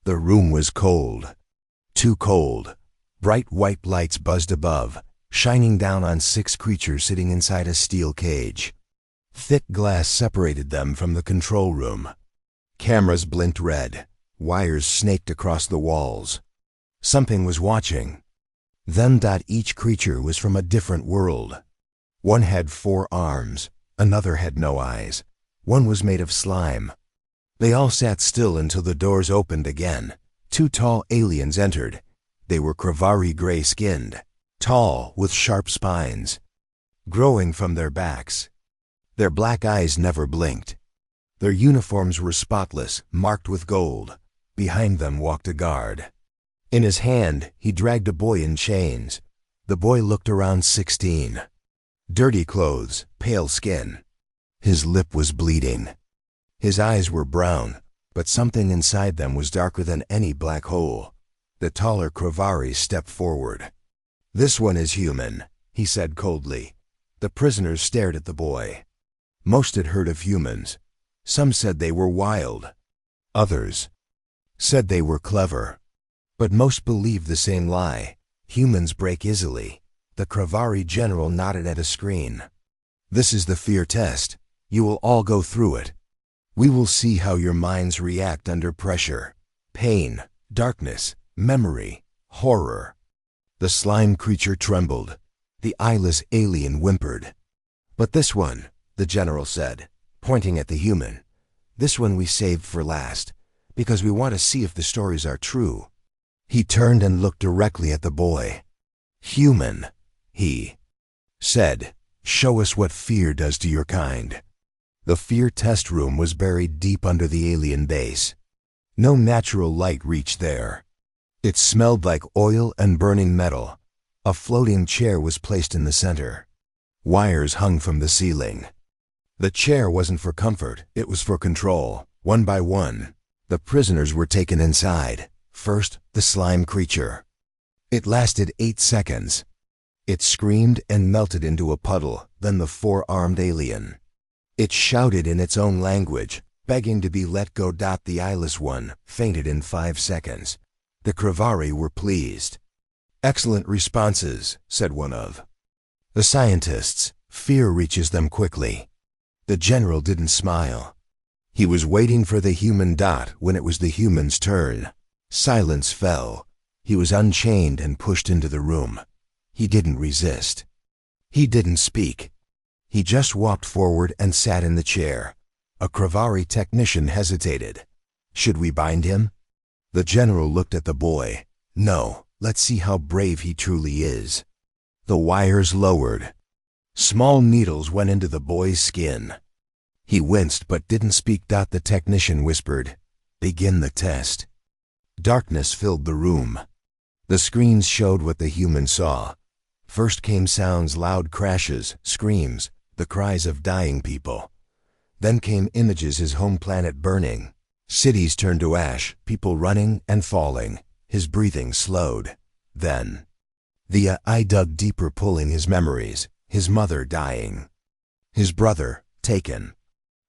The room was cold. Too cold. Bright white lights buzzed above, shining down on 6 creatures sitting inside a steel cage. Thick glass separated them from the control room. Cameras blinked red. Wires snaked across the walls. Something was watching. Then each creature was from a different world. One had 4 arms. Another had no eyes. One was made of slime. They all sat still until the doors opened again. 2 tall aliens entered. They were Kravari gray-skinned, tall with sharp spines, growing from their backs. Their black eyes never blinked. Their uniforms were spotless, marked with gold. Behind them walked a guard. In his hand, he dragged a boy in chains. The boy looked around 16. Dirty clothes, pale skin. His lip was bleeding. His eyes were brown, but something inside them was darker than any black hole. The taller Kravari stepped forward. "This one is human," he said coldly. The prisoners stared at the boy. Most had heard of humans. Some said they were wild. Others said they were clever. But most believed the same lie. Humans break easily. The Kravari general nodded at a screen. "This is the fear test. You will all go through it. We will see how your minds react under pressure. Pain, darkness, memory, horror." The slime creature trembled. The eyeless alien whimpered. "But this one," the general said, pointing at the human. "This one we saved for last, because we want to see if the stories are true." He turned and looked directly at the boy. "Human," he said, "show us what fear does to your kind." The fear test room was buried deep under the alien base. No natural light reached there. It smelled like oil and burning metal. A floating chair was placed in the center. Wires hung from the ceiling. The chair wasn't for comfort, it was for control. One by one, the prisoners were taken inside. First, the slime creature. It lasted 8 seconds. It screamed and melted into a puddle, then the 4-armed alien. It shouted in its own language, begging to be let go. The eyeless one fainted in 5 seconds. The Kravari were pleased. "Excellent responses," said one of the scientists. "Fear reaches them quickly." The general didn't smile. He was waiting for the human when it was the human's turn. Silence fell. He was unchained and pushed into the room. He didn't resist. He didn't speak. He just walked forward and sat in the chair. A Kravari technician hesitated. "Should we bind him?" The general looked at the boy. "No, let's see how brave he truly is." The wires lowered. Small needles went into the boy's skin. He winced but didn't speak. The technician whispered, "Begin the test." Darkness filled the room. The screens showed what the human saw. First came sounds, loud crashes, screams, the cries of dying people. Then came images: his home planet burning. Cities turned to ash, people running and falling. His breathing slowed. Then the eye dug deeper, pulling his memories. His mother dying. His brother taken.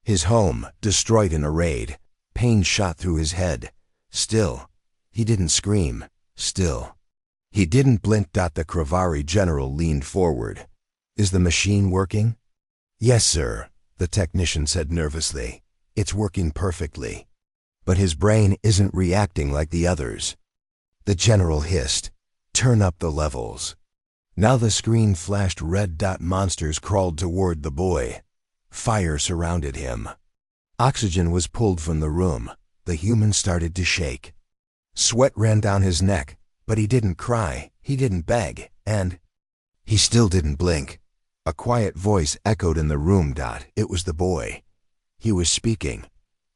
His home destroyed in a raid. Pain shot through his head. Still, he didn't scream. Still, he didn't blink. The Kravari general leaned forward. "Is the machine working?" "Yes, sir," the technician said nervously. "It's working perfectly. But his brain isn't reacting like the others." The general hissed, "Turn up the levels." Now the screen flashed red. Monsters crawled toward the boy. Fire surrounded him. Oxygen was pulled from the room. The human started to shake. Sweat ran down his neck, but he didn't cry, he didn't beg, and he still didn't blink. A quiet voice echoed in the room. It was the boy. He was speaking.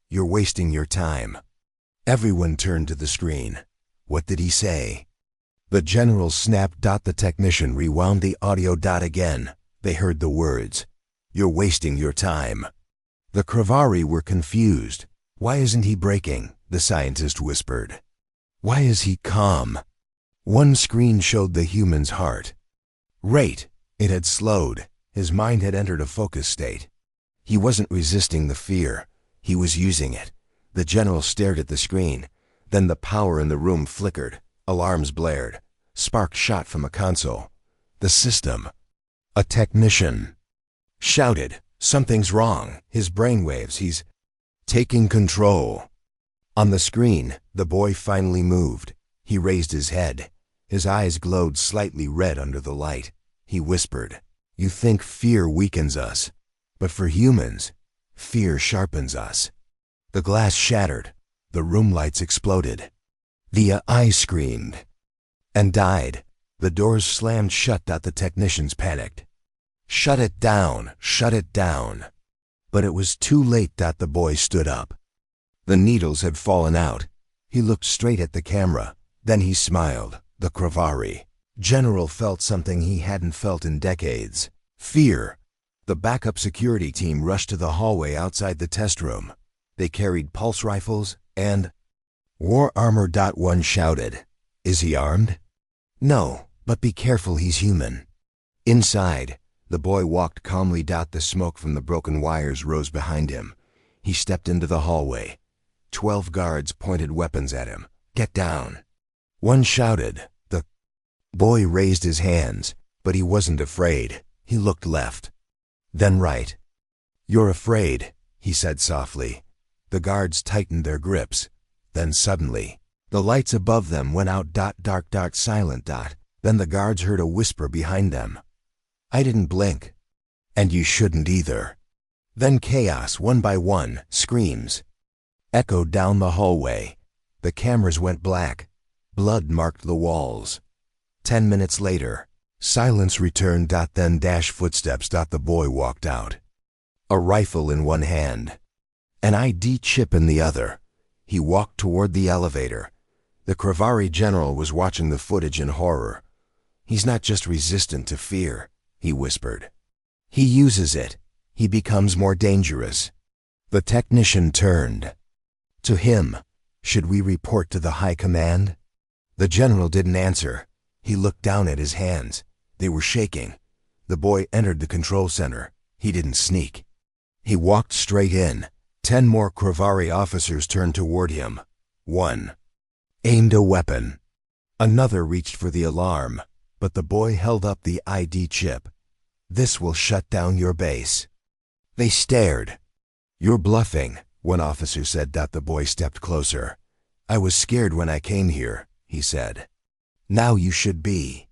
"You're wasting your time." Everyone turned to the screen. What did he say? The general snapped. The technician rewound the audio. Again, they heard the words, "You're wasting your time." The Kravari were confused. "Why isn't he breaking?" the scientist whispered. "Why is he calm?" One screen showed the human's heart rate. It had slowed. His mind had entered a focus state. He wasn't resisting the fear. He was using it. The general stared at the screen. Then the power in the room flickered, alarms blared, sparks shot from a console. The system, a technician, shouted, "Something's wrong. His brainwaves, he's taking control." On the screen, the boy finally moved. He raised his head. His eyes glowed slightly red under the light. He whispered, "You think fear weakens us, but for humans, fear sharpens us." The glass shattered. The room lights exploded. The AI screamed and died. The doors slammed shut. The technicians panicked. "Shut it down! Shut it down!" But it was too late. The boy stood up. The needles had fallen out. He looked straight at the camera. Then he smiled. The Kravari general felt something he hadn't felt in decades. Fear. The backup security team rushed to the hallway outside the test room. They carried pulse rifles and war armor. One shouted, "Is he armed?" "No, but be careful, he's human." Inside, the boy walked calmly. The smoke from the broken wires rose behind him. He stepped into the hallway. 12 guards pointed weapons at him. "Get down!" One shouted. The boy raised his hands, but he wasn't afraid. He looked left, then right. "You're afraid," he said softly. The guards tightened their grips. Then suddenly, the lights above them went out. Dark, silent. Then the guards heard a whisper behind them. "I didn't blink." "And you shouldn't either." Then chaos, one by one, screams, echoed down the hallway. The cameras went black. Blood marked the walls. 10 minutes later, silence returned. Then footsteps. The boy walked out. A rifle in one hand, an ID chip in the other. He walked toward the elevator. The Kravari general was watching the footage in horror. "He's not just resistant to fear," he whispered. "He uses it. He becomes more dangerous." The technician turned. To him, "Should we report to the high command?" The general didn't answer. He looked down at his hands. They were shaking. The boy entered the control center. He didn't sneak. He walked straight in. 10 more Kravari officers turned toward him. One aimed a weapon. Another reached for the alarm, but the boy held up the ID chip. "This will shut down your base." They stared. "You're bluffing," one officer said. The boy stepped closer. "I was scared when I came here," he said. "Now you should be."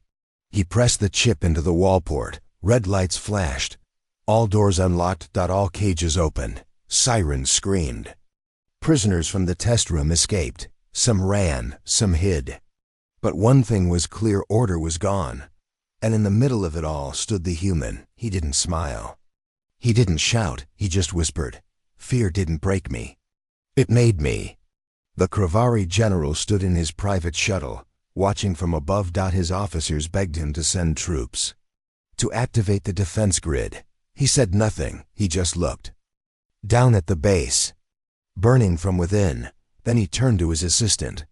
He pressed the chip into the wall port. Red lights flashed. All doors unlocked. All cages opened. Sirens screamed. Prisoners from the test room escaped. Some ran, some hid. But one thing was clear: order was gone. And in the middle of it all stood the human. He didn't smile. He didn't shout. He just whispered, "Fear didn't break me. It made me." The Kravari general stood in his private shuttle, watching from above. His officers begged him to send troops to activate the defense grid. He said nothing. He just looked down at the base, burning from within. Then he turned to his assistant.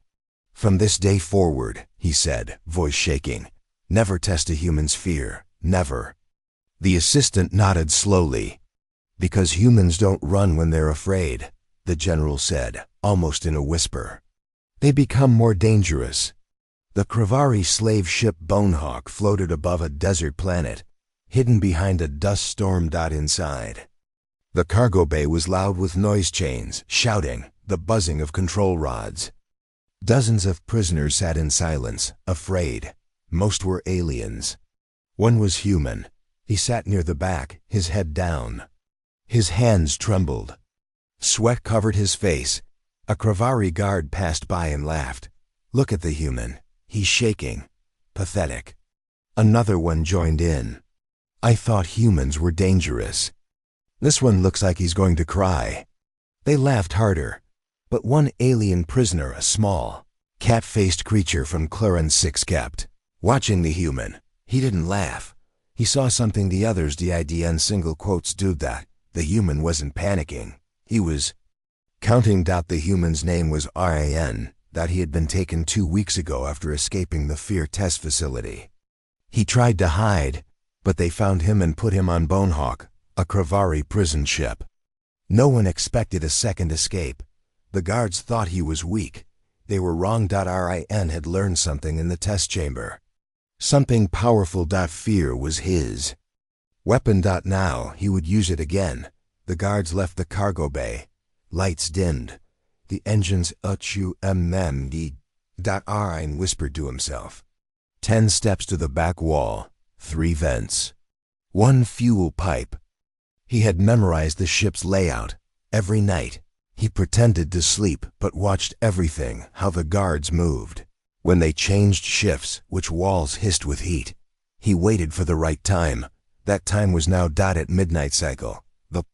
"From this day forward," he said, voice shaking, "never test a human's fear. Never." The assistant nodded slowly. "Because humans don't run when they're afraid," the general said, almost in a whisper. "They become more dangerous." The Kravari slave ship Bonehawk floated above a desert planet, hidden behind a dust storm. Inside, the cargo bay was loud with noise chains, shouting, the buzzing of control rods. Dozens of prisoners sat in silence, afraid. Most were aliens. One was human. He sat near the back, his head down. His hands trembled. Sweat covered his face. A Kravari guard passed by and laughed. "Look at the human. He's shaking. Pathetic." Another one joined in. "I thought humans were dangerous. This one looks like he's going to cry." They laughed harder. But one alien prisoner, a small, cat-faced creature from Claren 6, kept watching the human. He didn't laugh. He saw something the others did in single quotes do that. The human wasn't panicking. He was counting. The human's name was RAN, that he had been taken 2 weeks ago after escaping the fear test facility. He tried to hide, but they found him and put him on Bonehawk, a Kravari prison ship. No one expected a second escape. The guards thought he was weak. They were wrong. Rin had learned something in the test chamber. Something powerful. Fear was his weapon. Now he would use it again. The guards left the cargo bay. Lights dimmed. The engines HUMMD. Rin whispered to himself. 10 steps to the back wall. 3 vents. 1 fuel pipe. He had memorized the ship's layout. Every night, he pretended to sleep but watched everything, how the guards moved. When they changed shifts, which walls hissed with heat. He waited for the right time. That time was now. At midnight cycle. The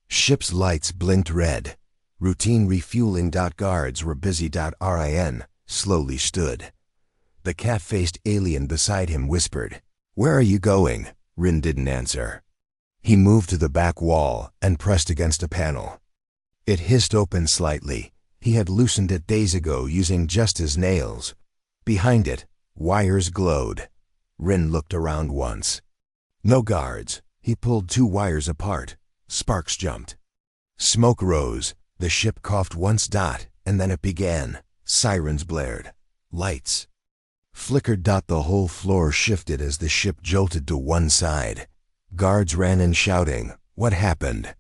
ship's lights blinked red. Routine refueling. Guards were busy. Rin slowly stood. The cat-faced alien beside him whispered, "Where are you going?" Rin didn't answer. He moved to the back wall and pressed against a panel. It hissed open slightly. He had loosened it days ago using just his nails. Behind it, wires glowed. Rin looked around once. No guards. He pulled 2 wires apart. Sparks jumped. Smoke rose. The ship coughed once. And then it began. Sirens blared. Lights flickered. The whole floor shifted as the ship jolted to one side. Guards ran in shouting, "What happened?"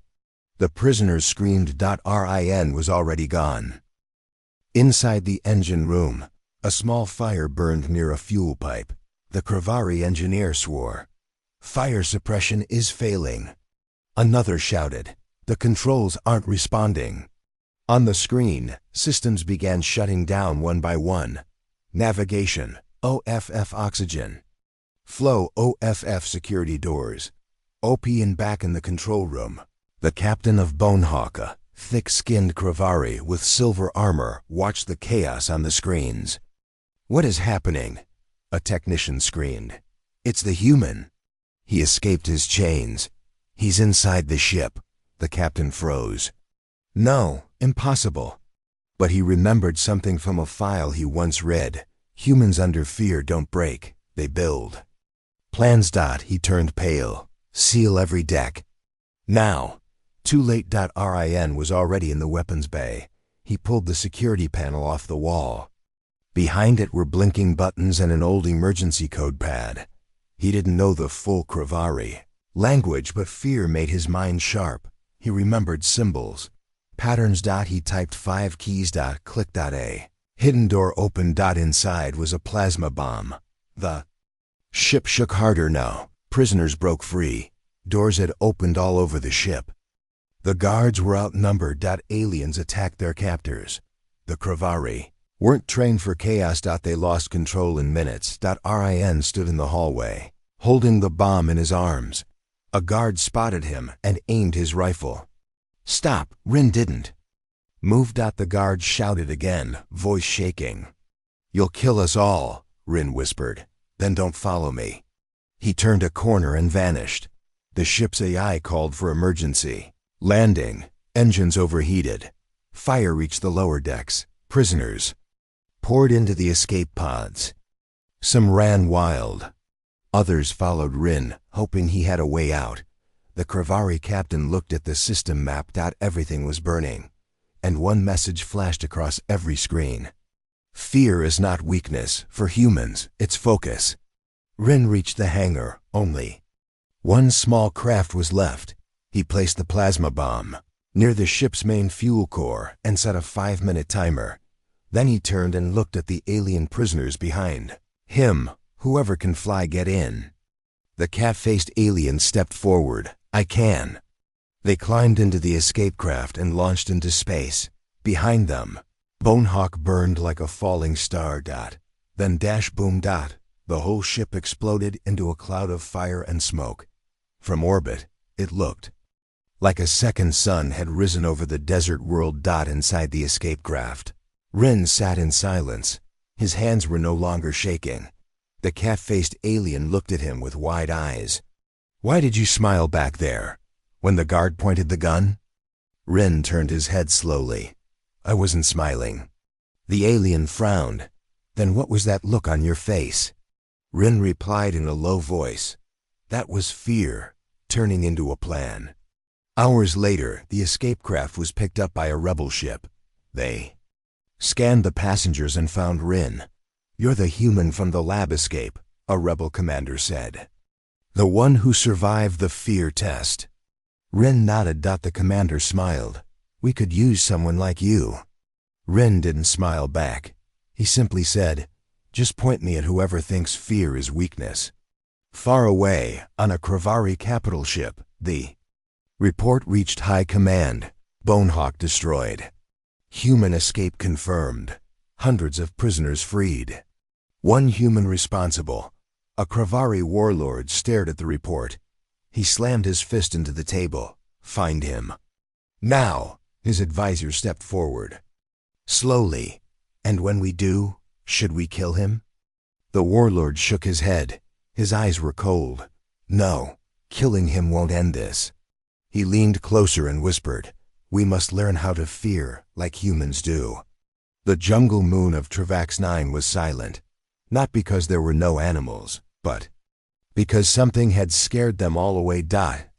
The prisoners screamed. Rin was already gone. Inside the engine room, a small fire burned near a fuel pipe. The Kravari engineer swore, "Fire suppression is failing." Another shouted, "The controls aren't responding." On the screen, systems began shutting down one by one. Navigation, OFF oxygen. Flow, OFF security doors. OP and back in the control room. The captain of Bonehawk, a thick-skinned Kravari with silver armor, watched the chaos on the screens. "What is happening?" a technician screamed. "It's the human." He escaped his chains. "He's inside the ship." The captain froze. "No, impossible." But he remembered something from a file he once read. Humans under fear don't break, they build. Plans. He turned pale. "Seal every deck." Now. Too late. Rin was already in the weapons bay. He pulled the security panel off the wall. Behind it were blinking buttons and an old emergency code pad. He didn't know the full Kravari language, but fear made his mind sharp. He remembered symbols. Patterns. He typed 5 keys. Click. A hidden door opened. Inside was a plasma bomb. The ship shook harder now. Prisoners broke free. Doors had opened all over the ship. The guards were outnumbered. Aliens attacked their captors. The Kravari weren't trained for chaos. They lost control in minutes. Rin stood in the hallway, holding the bomb in his arms. A guard spotted him and aimed his rifle. "Stop!" Rin didn't move. The guard shouted again, voice shaking. "You'll kill us all," Rin whispered. "Then don't follow me." He turned a corner and vanished. The ship's AI called for emergency landing. Engines overheated. Fire reached the lower decks. Prisoners poured into the escape pods. Some ran wild. Others followed Rin, hoping he had a way out. The Kravari captain looked at the system map. Everything was burning. And one message flashed across every screen. "Fear is not weakness. For humans, it's focus." Rin reached the hangar. Only one small craft was left. He placed the plasma bomb near the ship's main fuel core and set a 5-minute timer. Then he turned and looked at the alien prisoners behind him. "Whoever can fly, get in." The cat-faced alien stepped forward. "I can." They climbed into the escape craft and launched into space. Behind them, Bonehawk burned like a falling star. Then boom. The whole ship exploded into a cloud of fire and smoke. From orbit, it looked like a second sun had risen over the desert world. Inside the escape craft, Rin sat in silence. His hands were no longer shaking. The cat-faced alien looked at him with wide eyes. "Why did you smile back there, when the guard pointed the gun?" Rin turned his head slowly. "I wasn't smiling." The alien frowned. "Then what was that look on your face?" Rin replied in a low voice, "That was fear, turning into a plan." Hours later, the escape craft was picked up by a rebel ship. They Scanned the passengers and found Rin. "You're the human from the lab escape," a rebel commander said. "The one who survived the fear test." Rin nodded. The commander smiled. "We could use someone like you." Rin didn't smile back. He simply said, "Just point me at whoever thinks fear is weakness." Far away, on a Kravari capital ship, the report reached High Command. Bonehawk destroyed. Human escape confirmed. Hundreds of prisoners freed. One human responsible. A Kravari warlord stared at the report. He slammed his fist into the table. "Find him." "Now!" His advisor stepped forward. "Slowly. And when we do, should we kill him?" The warlord shook his head. His eyes were cold. "No, killing him won't end this." He leaned closer and whispered, "We must learn how to fear like humans do." The jungle moon of Travax 9 was silent, not because there were no animals, but because something had scared them all away.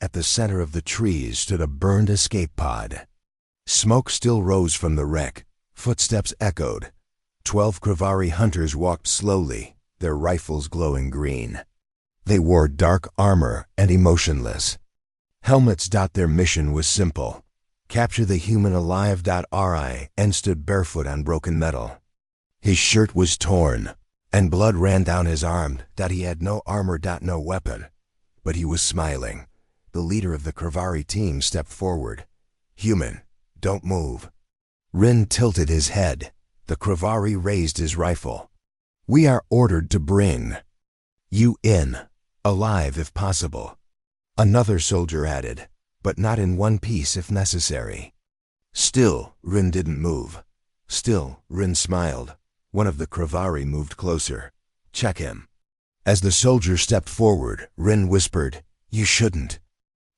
At the center of the trees stood a burned escape pod. Smoke still rose from the wreck. Footsteps echoed. 12 Kravari hunters walked slowly, their rifles glowing green. They wore dark armor and emotionless helmets. Their mission was simple: capture the human alive. Rin stood barefoot on broken metal. His shirt was torn, and blood ran down his arm. He had no armor, no weapon. But he was smiling. The leader of the Kravari team stepped forward. "Human, don't move." Rin tilted his head. The Kravari raised his rifle. "We are ordered to bring you in, alive if possible." Another soldier added, "But not in one piece if necessary." Still, Rin didn't move. Still, Rin smiled. One of the Kravari moved closer. "Check him." As the soldier stepped forward, Rin whispered, "You shouldn't."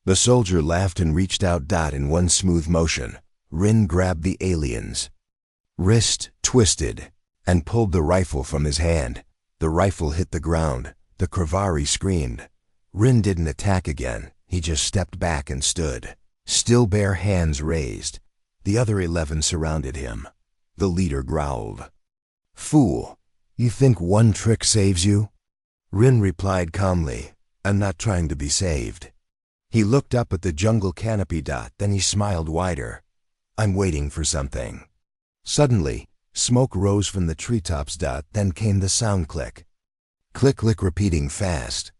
The soldier laughed and reached out. In one smooth motion, Rin grabbed the alien's wrist, twisted, and pulled the rifle from his hand. The rifle hit the ground. The Kravari screamed. Rin didn't attack again. He just stepped back and stood, still, bare hands raised. The other 11 surrounded him. The leader growled, "Fool, you think one trick saves you?" Rin replied calmly, "I'm not trying to be saved." He looked up at the jungle canopy. Then he smiled wider. "I'm waiting for something." Suddenly, smoke rose from the treetops. Then came the sound click. Click, click, repeating fast.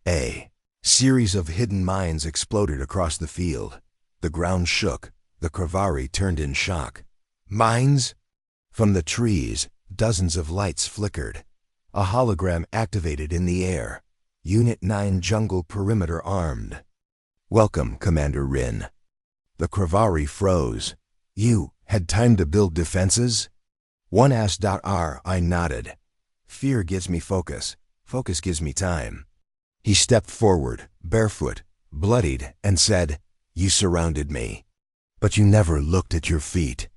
A series of hidden mines exploded across the field. The ground shook. The Kravari turned in shock. "Mines?" From the trees, dozens of lights flickered. A hologram activated in the air. Unit 9 jungle perimeter armed. "Welcome, Commander Rin." The Kravari froze. "You had time to build defenses?" One asked. I nodded. "Fear gives me focus. Focus gives me time." He stepped forward, barefoot, bloodied, and said, "You surrounded me, but you never looked at your feet."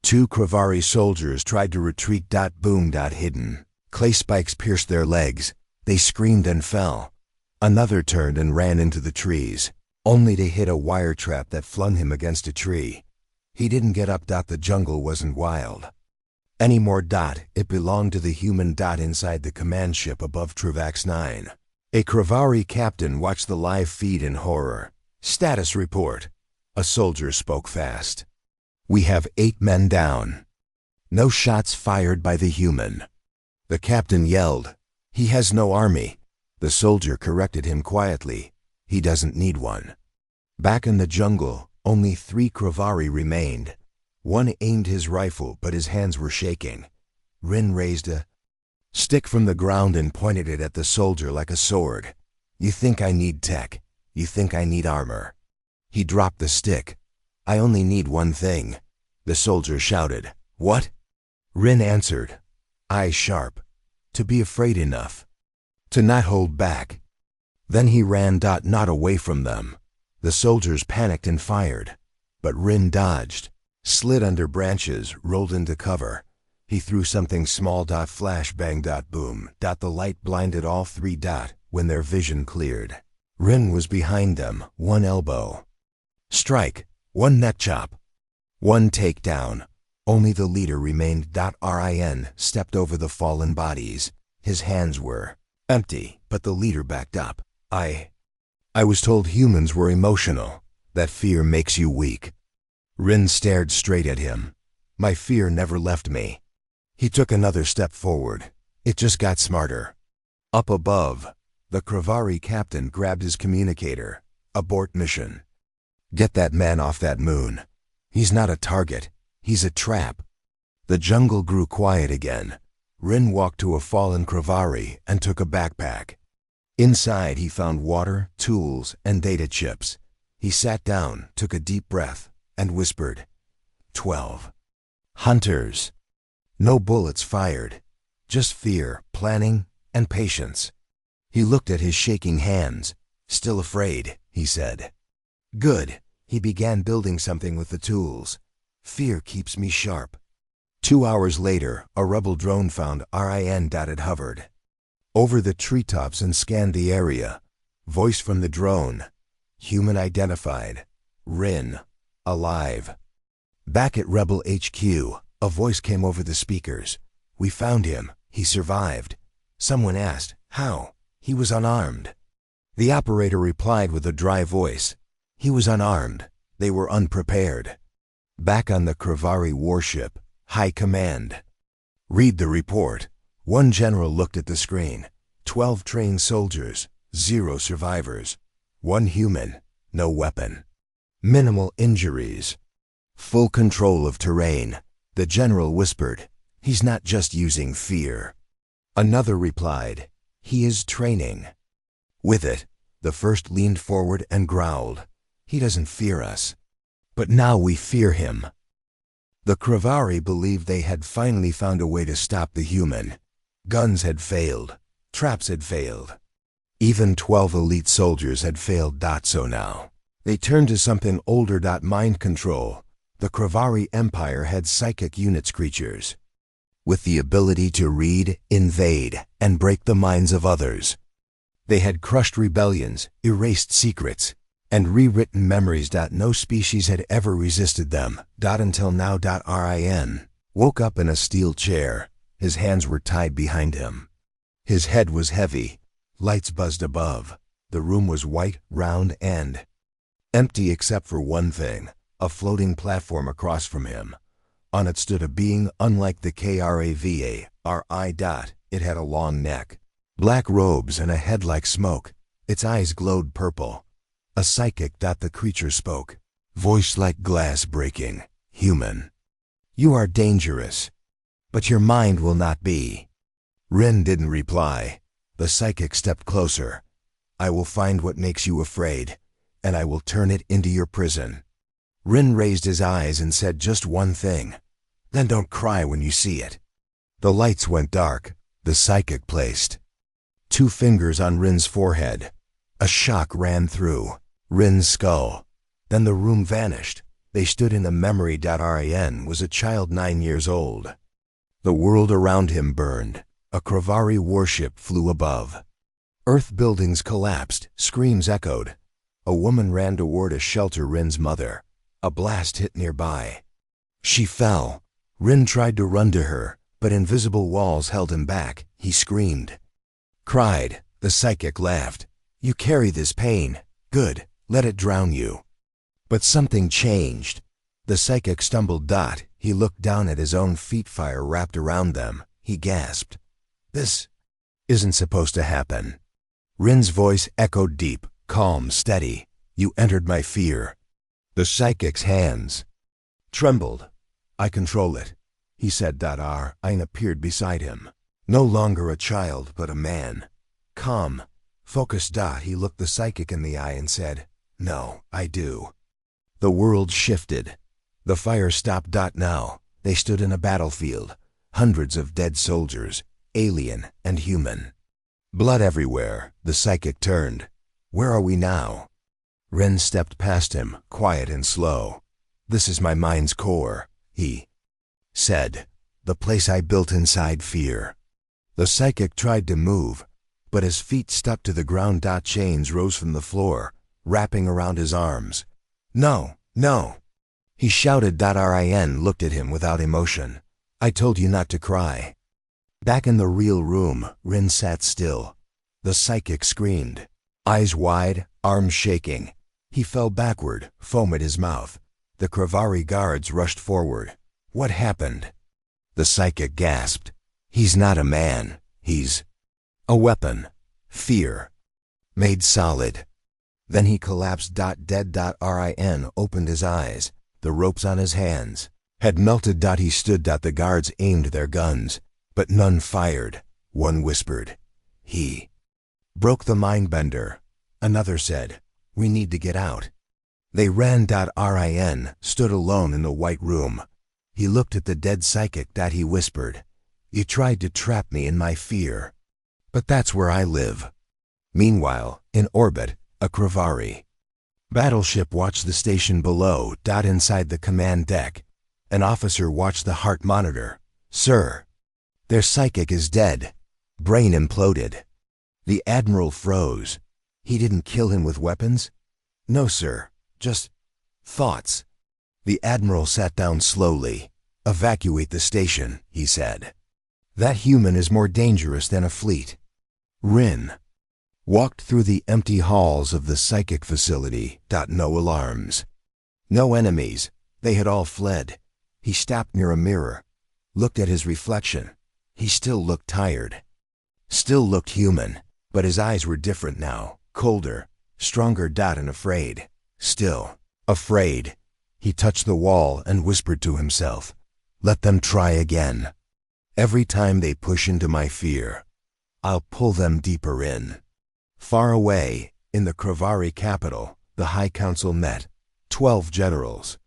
2 Kravari soldiers tried to retreat. Boom. Hidden clay spikes pierced their legs. They screamed and fell. Another turned and ran into the trees, only to hit a wire trap that flung him against a tree. He didn't get up. The jungle wasn't wild anymore. It belonged to the human. Inside the command ship above Travax 9. A Kravari captain watched the live feed in horror. "Status report." A soldier spoke fast. "We have 8 men down. No shots fired by the human." The captain yelled, "He has no army." The soldier corrected him quietly, "He doesn't need one." Back in the jungle, only 3 Kravari remained. One aimed his rifle, but his hands were shaking. Rin raised a stick from the ground and pointed it at the soldier like a sword. "You think I need tech? You think I need armor?" He dropped the stick. "I only need one thing." The soldier shouted, "What?" Rin answered, eyes sharp, "To be afraid enough to not hold back." Then he ran. Not away from them. The soldiers panicked and fired, but Rin dodged, slid under branches, rolled into cover. He threw something small. Flash, bang, boom. The light blinded all 3. When their vision cleared, Rin was behind them, 1 elbow strike, 1 neck chop, 1 takedown. Only the leader remained. Rin stepped over the fallen bodies. His hands were empty, but the leader backed up. I was told humans were emotional, that fear makes you weak. Rin stared straight at him. My fear never left me. He took another step forward. It just got smarter. Up above, the Kravari captain grabbed his communicator. Abort mission. Get that man off that moon. He's not a target. He's a trap. The jungle grew quiet again. Rin walked to a fallen Kravari and took a backpack. Inside he found water, tools, and data chips. He sat down, took a deep breath, and whispered, 12. Hunters. No bullets fired. Just fear, planning, and patience. He looked at his shaking hands. Still afraid, he said. Good. He began building something with the tools. Fear keeps me sharp. 2 hours later, a rebel drone found Rin. It hovered over the treetops and scanned the area. Voice from the drone. Human identified. Rin. Alive. Back at Rebel HQ, a voice came over the speakers. We found him. He survived. Someone asked, how? He was unarmed. The operator replied with a dry voice. He was unarmed. They were unprepared. Back on the Kravari warship, High Command. Read the report. One general looked at the screen. 12 trained soldiers, 0 survivors. 1 human, no weapon. Minimal injuries. Full control of terrain. The general whispered, he's not just using fear. Another replied, he is training. With it, the first leaned forward and growled, he doesn't fear us. But now we fear him. The Kravari believed they had finally found a way to stop the human. Guns had failed. Traps had failed. Even 12 elite soldiers had failed. So now, they turned to something older. Mind control. The Kravari Empire had psychic units creatures with the ability to read, invade, and break the minds of others. They had crushed rebellions, erased secrets, and rewritten memories. No species had ever resisted them. Until now. Rin woke up in a steel chair. His hands were tied behind him. His head was heavy. Lights buzzed above. The room was white, round, and empty except for one thing, a floating platform across from him. On it stood a being unlike the Krava. It had a long neck, black robes, and a head like smoke. Its eyes glowed purple. A psychic. The creature spoke, voice like glass breaking. Human. You are dangerous, but your mind will not be. Rin didn't reply. The psychic stepped closer. I will find what makes you afraid, and I will turn it into your prison. Rin raised his eyes and said just one thing. Then don't cry when you see it. The lights went dark. The psychic placed 2 fingers on Rin's forehead. A shock ran through Rin's skull. Then the room vanished. They stood in a memory. Rin was a child 9 years old. The world around him burned. A Kravari warship flew above. Earth buildings collapsed. Screams echoed. A woman ran toward a shelter. Rin's mother. A blast hit nearby. She fell. Rin tried to run to her, but invisible walls held him back. He screamed. Cried. The psychic laughed. You carry this pain. Good. Let it drown you. But something changed. The psychic stumbled. He looked down at his own feet. Fire wrapped around them. He gasped. This isn't supposed to happen. Rin's voice echoed deep, calm, steady. You entered my fear. The psychic's hands trembled. I control it, he said. Rin appeared beside him. No longer a child, but a man. Calm, focused. He looked the psychic in the eye and said, no, I do. The world shifted. The fire stopped. Now, they stood in a battlefield. Hundreds of dead soldiers, alien and human. Blood everywhere. The psychic turned. Where are we now? Rin stepped past him, quiet and slow. This is my mind's core, he said. The place I built inside fear. The psychic tried to move, but his feet stuck to the ground. Chains rose from the floor, wrapping around his arms. No, no. He shouted. Rin looked at him without emotion. I told you not to cry. Back in the real room, Rin sat still. The psychic screamed. Eyes wide, arms shaking. He fell backward, foam at his mouth. The Kravari guards rushed forward. What happened? The psychic gasped. He's not a man. He's a weapon. Fear. Made solid. Then he collapsed. Dead. Rin opened his eyes. The ropes on his hands had melted. He stood. The guards aimed their guns, but none fired. One whispered, "He broke the mindbender." Another said, "We need to get out." They ran. Rin stood alone in the white room. He looked at the dead psychic. He whispered, "You tried to trap me in my fear, but that's where I live." Meanwhile, in orbit, a Kravari battleship watched the station below. Inside the command deck, an officer watched the heart monitor. "Sir, their psychic is dead." Brain imploded. The admiral froze. "He didn't kill him with weapons?" "No, sir. Just thoughts." The admiral sat down slowly. "Evacuate the station," he said. "That human is more dangerous than a fleet." Rin walked through the empty halls of the psychic facility. No alarms. No enemies. They had all fled. He stopped near a mirror, looked at his reflection. He still looked tired. Still looked human, but his eyes were different now, colder, stronger. And afraid. Still afraid. He touched the wall and whispered to himself, "Let them try again. Every time they push into my fear, I'll pull them deeper in." Far away, in the Kravari capital, the High Council met. 12 generals.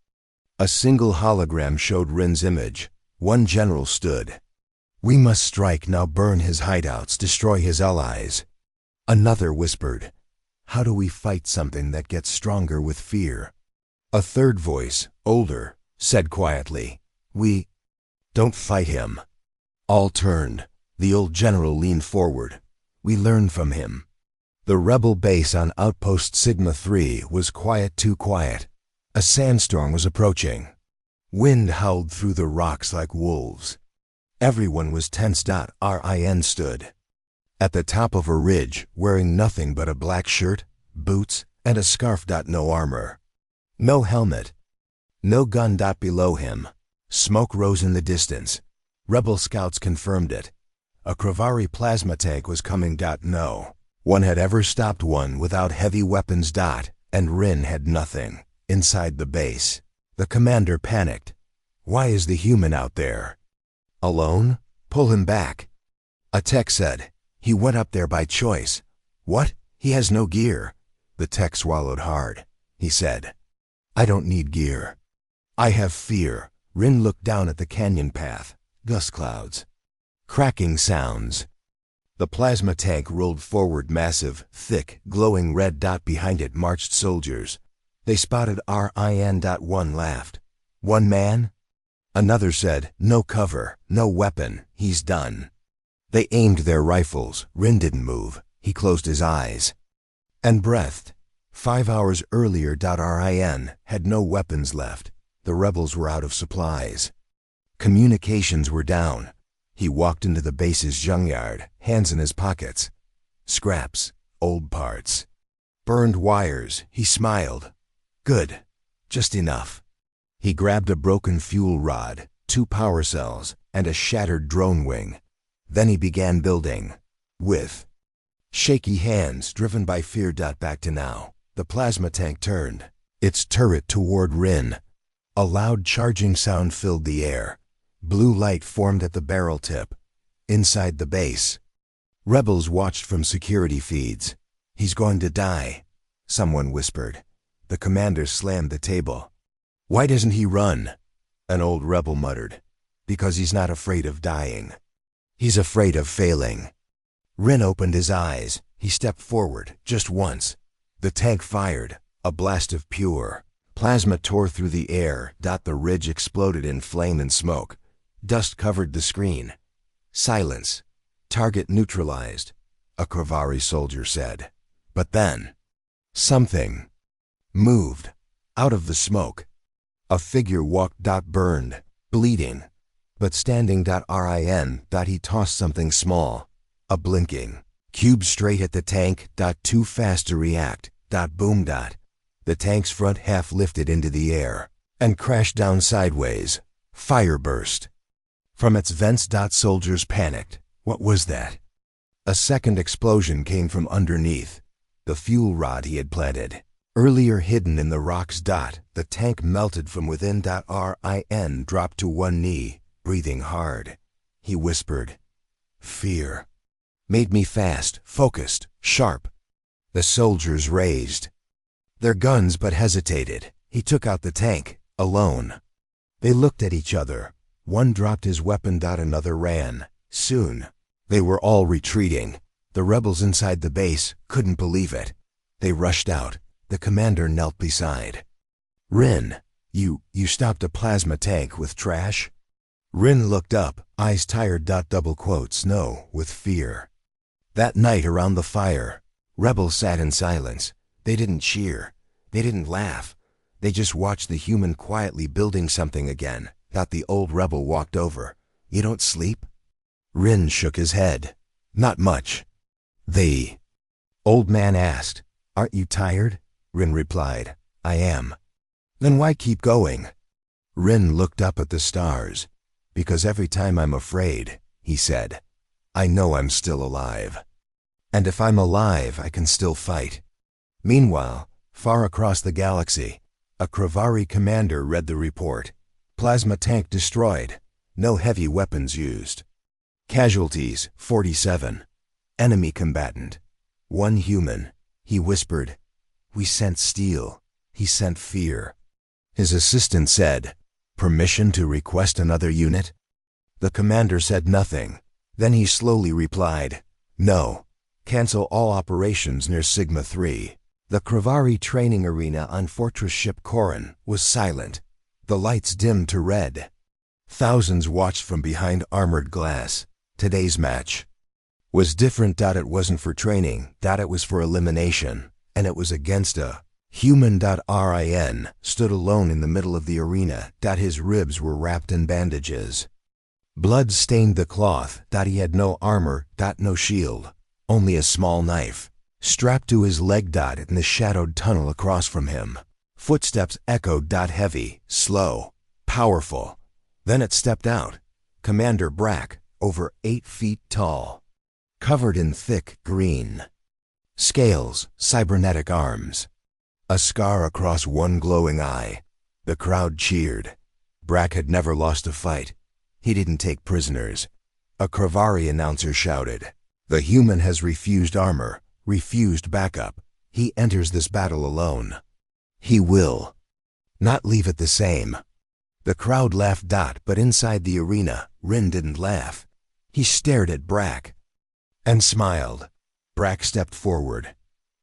A single hologram showed Rin's image. One general stood. "We must strike now, burn his hideouts, destroy his allies." Another whispered, "How do we fight something that gets stronger with fear?" A third voice, older, said quietly, "We don't fight him." All turned. The old general leaned forward. "We learn from him." The rebel base on Outpost Sigma 3 was quiet, too quiet. A sandstorm was approaching. Wind howled through the rocks like wolves. Everyone was tense. Rin stood at the top of a ridge, wearing nothing but a black shirt, boots, and a scarf. No armor. No helmet. No gun. Below him, smoke rose in the distance. Rebel scouts confirmed it. A Kravari plasma tank was coming. No one had ever stopped one without heavy weapons. And Rin had nothing. Inside the base, the commander panicked. "Why is the human out there? Alone? Pull him back." A tech said, "He went up there by choice." "What? He has no gear." The tech swallowed hard. He said, "I don't need gear. I have fear." Rin looked down at the canyon path. Dust clouds. Cracking sounds. The plasma tank rolled forward, massive, thick, glowing red. Behind it marched soldiers. They spotted Rin. One laughed. "One man?" Another said, "No cover, no weapon, he's done." They aimed their rifles. Rin didn't move. He closed his eyes and breathed. 5 hours earlier. Rin had no weapons left. The rebels were out of supplies. Communications were down. He walked into the base's junkyard, hands in his pockets. Scraps, old parts, burned wires. He smiled. Good, just enough. He grabbed a broken fuel rod, 2 power cells, and a shattered drone wing. Then he began building. With shaky hands, driven by fear. Back to now. The plasma tank turned its turret toward Rin. A loud charging sound filled the air. Blue light formed at the barrel tip. Inside the base, rebels watched from security feeds. "He's going to die," someone whispered. The commander slammed the table. "Why doesn't he run?" An old rebel muttered. "Because he's not afraid of dying. He's afraid of failing." Rin opened his eyes. He stepped forward, just once. The tank fired. A blast of pure plasma tore through the air. The ridge exploded in flame and smoke. Dust covered the screen. Silence. "Target neutralized," a Kravari soldier said. But then, something moved out of the smoke. A figure walked. Burned, bleeding, but standing. Rin. He tossed something small, a blinking cube straight at the tank. Too fast to react. Boom. The tank's front half lifted into the air and crashed down sideways. Fire burst from its vents. Soldiers panicked. What was that? A second explosion came from underneath. The fuel rod he had planted, earlier hidden in the rocks. The tank melted from within. Rin dropped to one knee, breathing hard. He whispered, "Fear made me fast, focused, sharp." The soldiers raised their guns but hesitated. He took out the tank, alone. They looked at each other. One dropped his weapon. Another ran. Soon, they were all retreating. The rebels inside the base couldn't believe it. They rushed out. The commander knelt beside. "Rin, you stopped a plasma tank with trash?" Rin looked up, eyes tired. Double quotes, no, with fear. That night around the fire, rebels sat in silence. They didn't cheer. They didn't laugh. They just watched the human quietly building something again. The old rebel walked over. "You don't sleep?" Rin shook his head. "Not much." The old man asked, "Aren't you tired?" Rin replied, "I am." "Then why keep going?" Rin looked up at the stars. "Because every time I'm afraid," he said, "I know I'm still alive. And if I'm alive, I can still fight." Meanwhile, far across the galaxy, a Kravari commander read the report. Plasma tank destroyed. No heavy weapons used. Casualties, 47. Enemy combatant, 1 human. He whispered, "We sent steel." He sent fear. His assistant said, "Permission to request another unit?" The commander said nothing. Then he slowly replied, "No. Cancel all operations near Sigma 3. The Kravari training arena on Fortress Ship Koran was silent. The lights dimmed to red. Thousands watched from behind armored glass. Today's match was different. It wasn't for training. It was for elimination. And it was against a human. Rin stood alone in the middle of the arena. His ribs were wrapped in bandages. Blood stained the cloth. He had no armor. No shield. Only a small knife strapped to his leg. In the shadowed tunnel across from him, footsteps echoed. Heavy, slow, powerful. Then it stepped out. Commander Brack, over 8 feet tall, covered in thick green scales, cybernetic arms, a scar across one glowing eye. The crowd cheered. Brack had never lost a fight. He didn't take prisoners. A Kravari announcer shouted, "The human has refused armor, refused backup. He enters this battle alone. He will not leave it the same." The crowd laughed. But inside the arena, Rin didn't laugh. He stared at Brack and smiled. Brack stepped forward.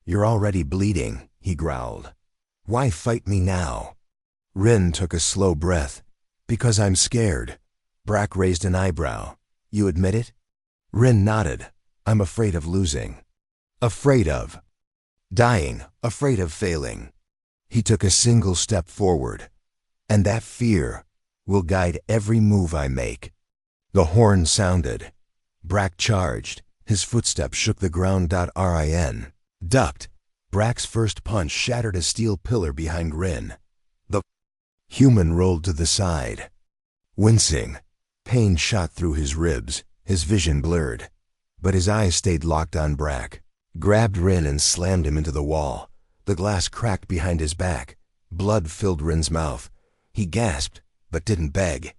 "You're already bleeding," he growled. "Why fight me now?" Rin took a slow breath. "Because I'm scared." Brack raised an eyebrow. "You admit it?" Rin nodded. "I'm afraid of losing. Afraid of dying. Afraid of failing." He took a single step forward. "And that fear will guide every move I make." The horn sounded. Brack charged. His footsteps shook the ground. Rin ducked. Brack's first punch shattered a steel pillar behind Rin. The human rolled to the side. Wincing, pain shot through his ribs. His vision blurred. But his eyes stayed locked on Brack. Grabbed Rin and slammed him into the wall. The glass cracked behind his back. Blood filled Rin's mouth. He gasped, but didn't beg.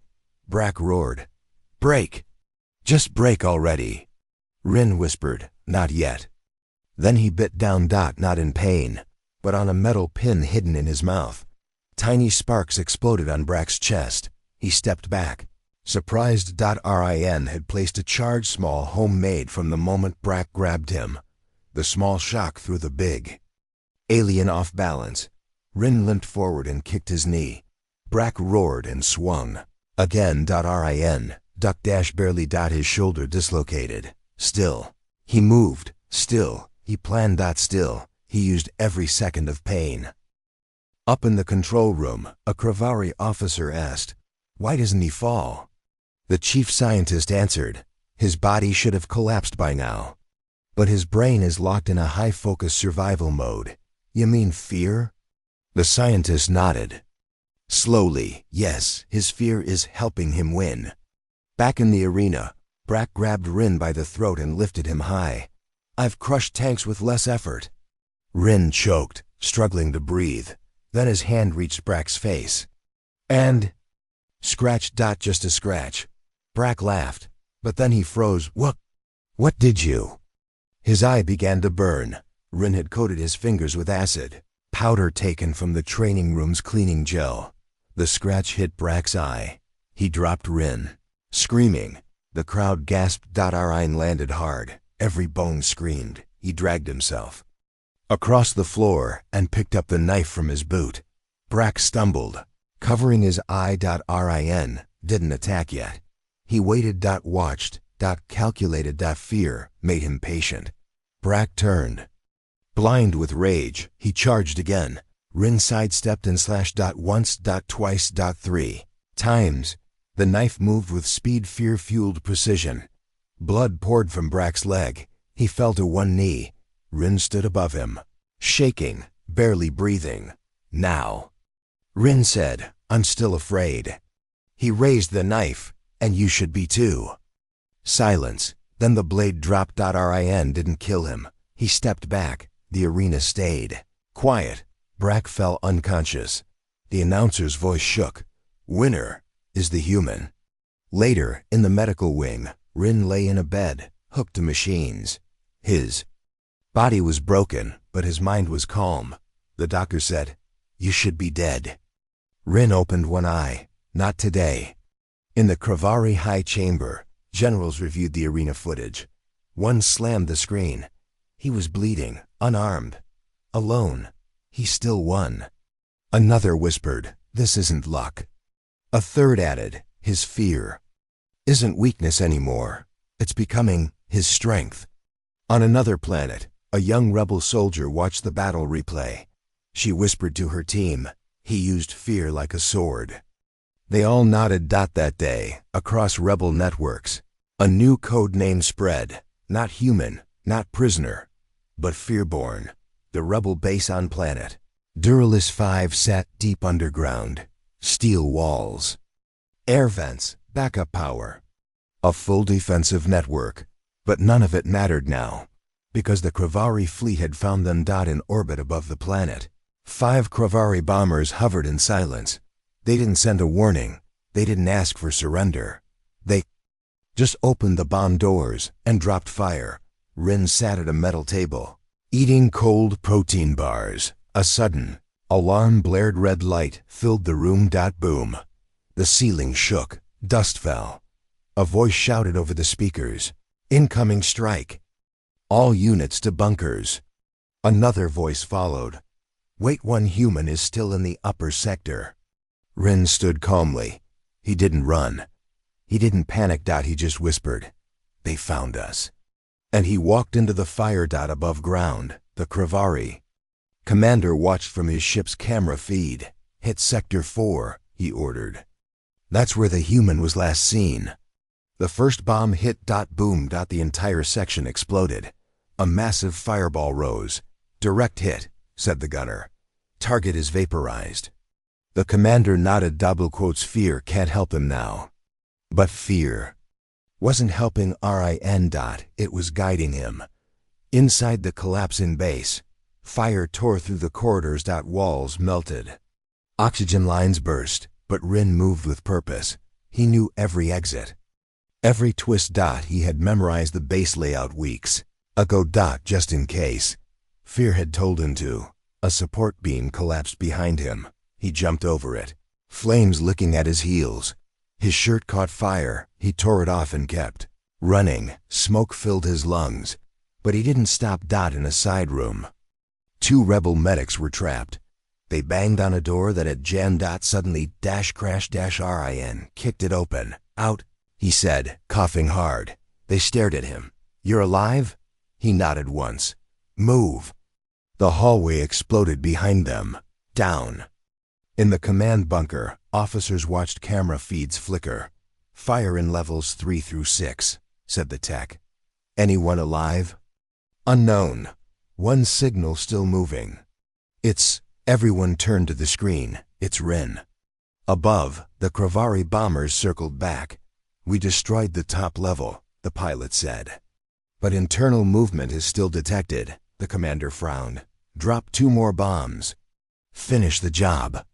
Brack roared, "Break! Just break already!" Rin whispered, "Not yet." Then he bit down. Not in pain, but on a metal pin hidden in his mouth. Tiny sparks exploded on Brack's chest. He stepped back, surprised. Rin had placed a charged small homemade from the moment Brack grabbed him. The small shock threw the big alien off balance. Rin limped forward and kicked his knee. Brack roared and swung. Again. Rin ducked. Barely. His shoulder dislocated. Still, he moved. Still, he planned. Still, he used every second of pain. Up in the control room, a Kravari officer asked, "Why doesn't he fall?" The chief scientist answered, "His body should have collapsed by now. But his brain is locked in a high-focus survival mode." "You mean fear?" The scientist nodded. Slowly, yes, his fear is helping him win. Back in the arena, Brack grabbed Rin by the throat and lifted him high. "I've crushed tanks with less effort." Rin choked, struggling to breathe. Then his hand reached Brack's face. "And?" "Scratch. Just a scratch." Brack laughed, but then he froze. What did you?" His eye began to burn. Rin had coated his fingers with acid, powder taken from the training room's cleaning gel. The scratch hit Brack's eye. He dropped Rin, screaming. The crowd gasped. Ryan landed hard. Every bone screamed. He dragged himself across the floor and picked up the knife from his boot. Brack stumbled, covering his eye. Rin didn't attack yet. He waited. Watched. Calculated. Fear made him patient. Brack turned. Blind with rage, he charged again. Rin sidestepped and slashed. Once. Twice. 3 times. The knife moved with speed, fear-fueled precision. Blood poured from Brack's leg. He fell to one knee. Rin stood above him, shaking, barely breathing. "Now," Rin said, "I'm still afraid." He raised the knife. "And you should be too." Silence. Then the blade dropped. Rin didn't kill him. He stepped back. The arena stayed quiet. Brack fell unconscious. The announcer's voice shook. "Winner is the human." Later, in the medical wing, Rin lay in a bed, hooked to machines. His body was broken, but his mind was calm. The doctor said, "You should be dead." Rin opened one eye. Not today. In the Kravari High Chamber, generals reviewed the arena footage. One slammed the screen. He was bleeding, unarmed, alone. He still won. Another whispered, "This isn't luck." A third added, "His fear isn't weakness anymore. It's becoming his strength." On another planet, a young rebel soldier watched the battle replay. She whispered to her team, "He used fear like a sword." They all nodded. That day, across rebel networks, a new code name spread. Not human, not prisoner, but fearborn. The rebel base on planet Duralis 5 sat deep underground. Steel walls, air vents, backup power, a full defensive network. But none of it mattered now, because the Kravari fleet had found them. In orbit above the planet, 5 Kravari bombers hovered in silence. They didn't send a warning. They didn't ask for surrender. They just opened the bomb doors and dropped fire. Rin sat at a metal table, eating cold protein bars. A sudden alarm blared. Red light filled the room. Boom. The ceiling shook. Dust fell. A voice shouted over the speakers, "Incoming strike. All units to bunkers." Another voice followed, "Wait, one human is still in the upper sector." Rin stood calmly. He didn't run. He didn't panic. He just whispered, "They found us." And he walked into the fire. Above ground, the Kravari commander watched from his ship's camera feed. "Hit Sector 4, he ordered. That's where the human was last seen. The first bomb hit. Boom. The entire section exploded. A massive fireball rose. "Direct hit," said the gunner. "Target is vaporized." The commander nodded. Fear can't help him now. But fear wasn't helping Rin. It was guiding him. Inside the collapsing base, fire tore through the corridors. Walls melted. Oxygen lines burst, but Rin moved with purpose. He knew every exit, every twist. He had memorized the base layout weeks ago. Just in case. Fear had told him to. A support beam collapsed behind him. He jumped over it, flames licking at his heels. His shirt caught fire. He tore it off and kept running. Smoke filled his lungs, but he didn't stop. In a side room, 2 rebel medics were trapped. They banged on a door that had jammed. Suddenly, crash. Rin kicked it open. "Out," he said, coughing hard. They stared at him. "You're alive?" He nodded once. "Move." The hallway exploded behind them. Down. In the command bunker, officers watched camera feeds flicker. "Fire in levels 3 through 6, said the tech. "Anyone alive?" "Unknown. One signal still moving." Everyone turned to the screen. "It's Rin." Above, the Kravari bombers circled back. "We destroyed the top level," the pilot said. "But internal movement is still detected," the commander frowned. "Drop 2 more bombs. Finish the job."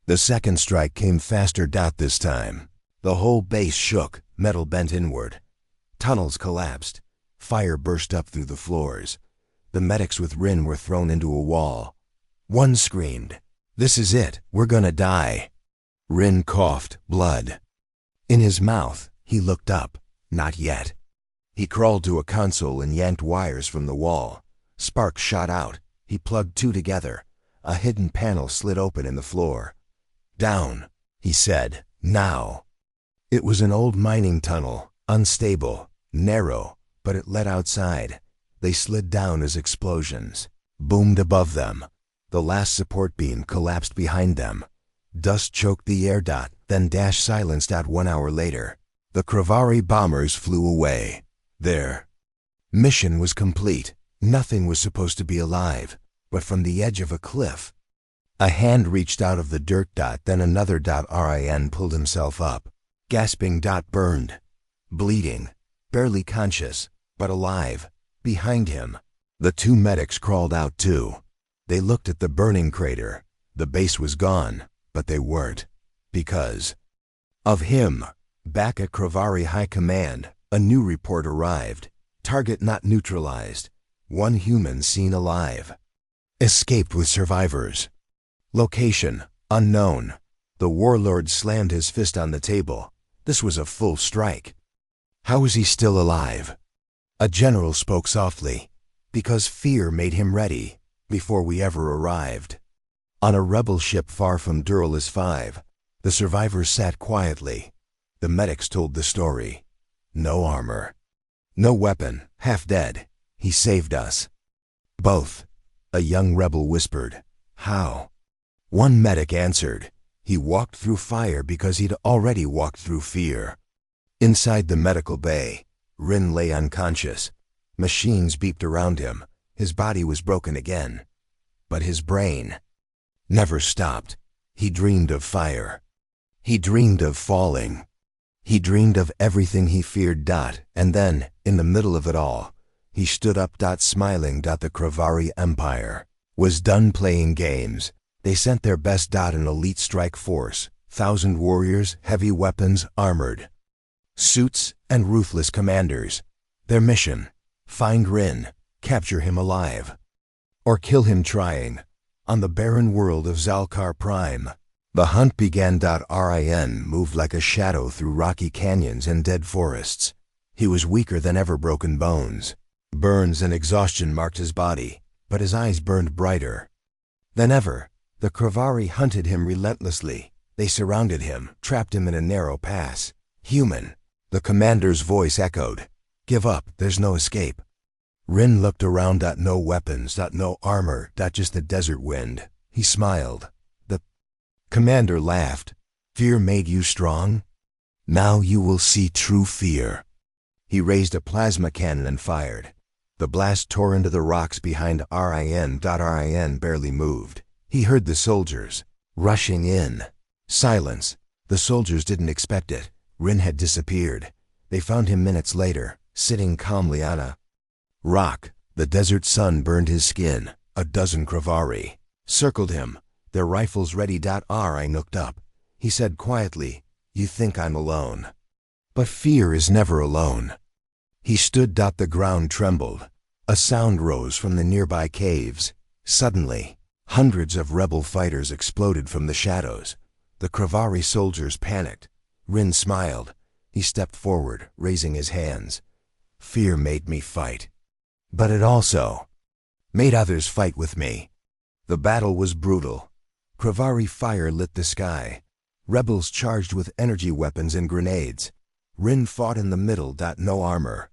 The second strike came faster. This time. The whole base shook, metal bent inward. Tunnels collapsed. Fire burst up through the floors. The medics with Rin were thrown into a wall. One screamed, "This is it, we're gonna die." Rin coughed, blood. In his mouth, he looked up. Not yet. He crawled to a console and yanked wires from the wall. Sparks shot out. He plugged 2 together. A hidden panel slid open in the floor. "Down," he said, "now." It was an old mining tunnel, unstable, narrow, but it led outside. They slid down as explosions boomed above them. The last support beam collapsed behind them. Dust choked the air. Then dash silenced. 1 hour later, the Kravari bombers flew away. Their mission was complete. Nothing was supposed to be alive, but from the edge of a cliff, a hand reached out of the dirt. Then another. Rin pulled himself up, gasping. Burned, bleeding, barely conscious, but alive. Behind him, the 2 medics crawled out too. They looked at the burning crater. The base was gone, but they weren't. Because of him. Back at Kravari High Command, a new report arrived. Target not neutralized. 1 human seen alive. Escaped with survivors. Location unknown. The warlord slammed his fist on the table. This was a full strike. How is he still alive? A general spoke softly. Because fear made him ready, before we ever arrived. On a rebel ship far from Duralis 5, the survivors sat quietly. The medics told the story. No armor. No weapon, half dead. He saved us. Both. A young rebel whispered. How? One medic answered. He walked through fire because he'd already walked through fear. Inside the medical bay, Rin lay unconscious. Machines beeped around him. His body was broken again. But his brain never stopped. He dreamed of fire. He dreamed of falling. He dreamed of everything he feared. And then, in the middle of it all, he stood up. Smiling. The Kravari Empire was done playing games. They sent their best. An elite strike force, 1,000 warriors, heavy weapons, armored suits, and ruthless commanders. Their mission: find Rin, capture him alive, or kill him trying. On the barren world of Zalkar Prime, the hunt began. Rin moved like a shadow through rocky canyons and dead forests. He was weaker than ever. Broken bones, burns, and exhaustion marked his body, but his eyes burned brighter than ever. The Kravari hunted him relentlessly. They surrounded him, trapped him in a narrow pass. Human. The commander's voice echoed. Give up, there's no escape. Rin looked around. No weapons, no armor, just the desert wind. He smiled. The commander laughed. Fear made you strong? Now you will see true fear. He raised a plasma cannon and fired. The blast tore into the rocks behind Rin. Rin barely moved. He heard the soldiers rushing in. Silence. The soldiers didn't expect it. Rin had disappeared. They found him minutes later, sitting calmly on a rock. The desert sun burned his skin. A dozen Kravari circled him, their rifles ready. Rin looked up. He said quietly, You think I'm alone. But fear is never alone. He stood. The ground trembled. A sound rose from the nearby caves. Suddenly, hundreds of rebel fighters exploded from the shadows. The Kravari soldiers panicked. Rin smiled. He stepped forward, raising his hands. Fear made me fight. But it also made others fight with me. The battle was brutal. Kravari fire lit the sky. Rebels charged with energy weapons and grenades. Rin fought in the middle. No armor.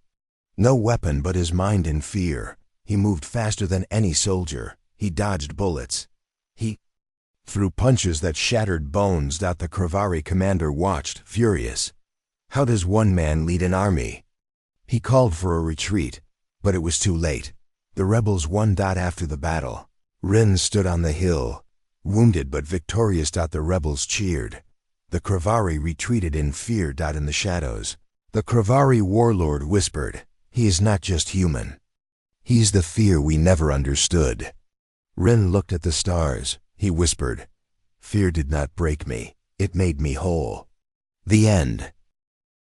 No weapon but his mind and fear. He moved faster than any soldier. He dodged bullets. He Through punches that shattered bones. The Kravari commander watched, furious. How does one man lead an army? He called for a retreat, but it was too late. The rebels won. After the battle, Rin stood on the hill, wounded but victorious. The rebels cheered. The Kravari retreated in fear. In the shadows, the Kravari warlord whispered, "He is not just human. He's the fear we never understood." Rin looked at the stars. He whispered, "Fear did not break me. It made me whole." The end.